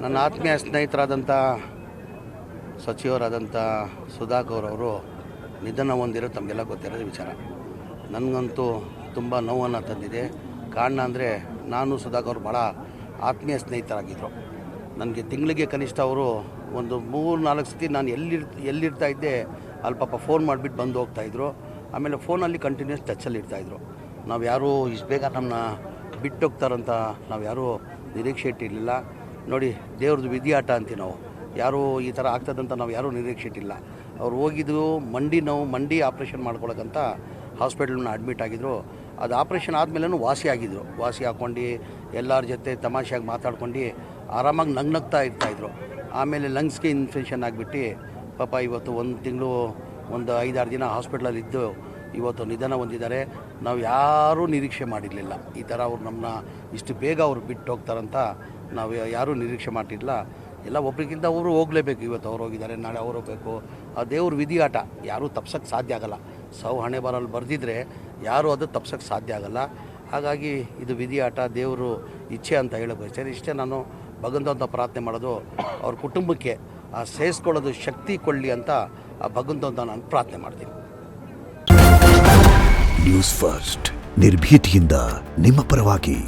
ನನ್ನ ಆತ್ಮೀಯ ಸ್ನೇಹಿತರಾದಂಥ ಸಚಿವರಾದಂಥ ಸುಧಾಕರ್ ಅವರು ನಿಧನ ಹೊಂದಿರೋ ತಮಗೆಲ್ಲ ಗೊತ್ತಿರೋದು ವಿಚಾರ. ನನಗಂತೂ ತುಂಬ ನೋವನ್ನು ತಂದಿದೆ. ಕಾರಣ ಅಂದರೆ ನಾನು ಸುಧಾಕರ್ ಭಾಳ ಆತ್ಮೀಯ ಸ್ನೇಹಿತರಾಗಿದ್ದರು. ನನಗೆ ತಿಂಗಳಿಗೆ ಕನಿಷ್ಠ ಅವರು ಒಂದು 3-4 ಸತಿ ನಾನು ಎಲ್ಲಿರ್ತಾ ಇದ್ದೆ ಅಲ್ಲಿ ಪಾಪ ಫೋನ್ ಮಾಡಿಬಿಟ್ಟು ಬಂದು ಹೋಗ್ತಾಯಿದ್ರು. ಆಮೇಲೆ ಫೋನಲ್ಲಿ ಕಂಟಿನ್ಯೂಸ್ ಟಚ್ಚಲ್ಲಿ ಇರ್ತಾಯಿದ್ರು. ನಾವು ಯಾರೂ ಇಷ್ಟು ಬೇಗ ನಮ್ಮನ್ನ ಬಿಟ್ಟೋಗ್ತಾರಂತ ನಾವು ಯಾರೂ ನಿರೀಕ್ಷೆ ಇಟ್ಟಿರಲಿಲ್ಲ. ನೋಡಿ, ದೇವ್ರದ್ದು ವಿಧಿಯಾಟ ಅಂತೀವಿ ನಾವು. ಯಾರೂ ಈ ಥರ ಆಗ್ತದಂತ ನಾವು ಯಾರೂ ನಿರೀಕ್ಷೆ ಇಟ್ಟಿಲ್ಲ. ಅವ್ರು ಹೋಗಿದ್ದು ಮಂಡಿ ಆಪ್ರೇಷನ್ ಮಾಡ್ಕೊಳಕ್ಕಂತ ಹಾಸ್ಪಿಟಲ್ನ ಅಡ್ಮಿಟ್ ಆಗಿದ್ದರು. ಅದು ಆಪ್ರೇಷನ್ ಆದಮೇಲೆ ವಾಸಿ ಹಾಕ್ಕೊಂಡು ಎಲ್ಲರ ಜೊತೆ ತಮಾಷೆಯಾಗಿ ಮಾತಾಡ್ಕೊಂಡು ಆರಾಮಾಗಿ ನಗ್ನಗ್ತಾ ಇರ್ತಾಯಿದ್ರು. ಆಮೇಲೆ ಲಂಗ್ಸ್ಗೆ ಇನ್ಫೆಕ್ಷನ್ ಆಗಿಬಿಟ್ಟು ಪಾಪ ಇವತ್ತು ಒಂದು ತಿಂಗಳು ಒಂದು 5-6 ದಿನ ಹಾಸ್ಪಿಟ್ಲಲ್ಲಿದ್ದು ಇವತ್ತು ನಿಧನ ಹೊಂದಿದ್ದಾರೆ. ನಾವು ಯಾರೂ ನಿರೀಕ್ಷೆ ಮಾಡಿರಲಿಲ್ಲ ಈ ಥರ ಅವ್ರು ನಮ್ಮನ್ನ ಇಷ್ಟು ಬೇಗ ಅವ್ರು ಬಿಟ್ಟು ಹೋಗ್ತಾರಂತ ನಾವು ಯಾರೂ ನಿರೀಕ್ಷೆ ಮಾಡಿರಲಿಲ್ಲ. ಎಲ್ಲ ಒಬ್ರಿಗಿಂತ ಅವರು ಹೋಗಲೇಬೇಕು. ಇವತ್ತು ಅವ್ರು ಹೋಗಿದ್ದಾರೆ, ನಾಳೆ ಅವ್ರು ಹೋಗಬೇಕು. ಆ ದೇವ್ರ ವಿಧಿಯಾಟ ಯಾರೂ ತಪ್ಸೋಕ್ಕೆ ಸಾಧ್ಯ ಆಗೋಲ್ಲ. ಹಣೆ ಬರಲ್ಲಿ ಬರೆದಿದ್ರೆ ಯಾರೂ ಅದು ತಪ್ಸೋಕ್ಕೆ ಸಾಧ್ಯ ಆಗೋಲ್ಲ. ಹಾಗಾಗಿ ಇದು ವಿಧಿಯಾಟ, ದೇವರು ಇಚ್ಛೆ ಅಂತ ಹೇಳೋಕೆ ಬಯಸ್ತೇನೆ. ಇಷ್ಟೇ ನಾನು ಭಗವಂತ ಪ್ರಾರ್ಥನೆ ಮಾಡೋದು, ಅವ್ರ ಕುಟುಂಬಕ್ಕೆ ಆ ಸೇರಿಸ್ಕೊಳ್ಳೋದು ಶಕ್ತಿ ಕೊಡಲಿ ಅಂತ ಆ ಭಗವಂತ ನಾನು ಪ್ರಾರ್ಥನೆ ಮಾಡ್ತೀನಿ. ನ್ಯೂಸ್ ಫಸ್ಟ್, ನಿರ್ಭೀತಿಯಿಂದ ನಿಮ್ಮ ಪರವಾಗಿ.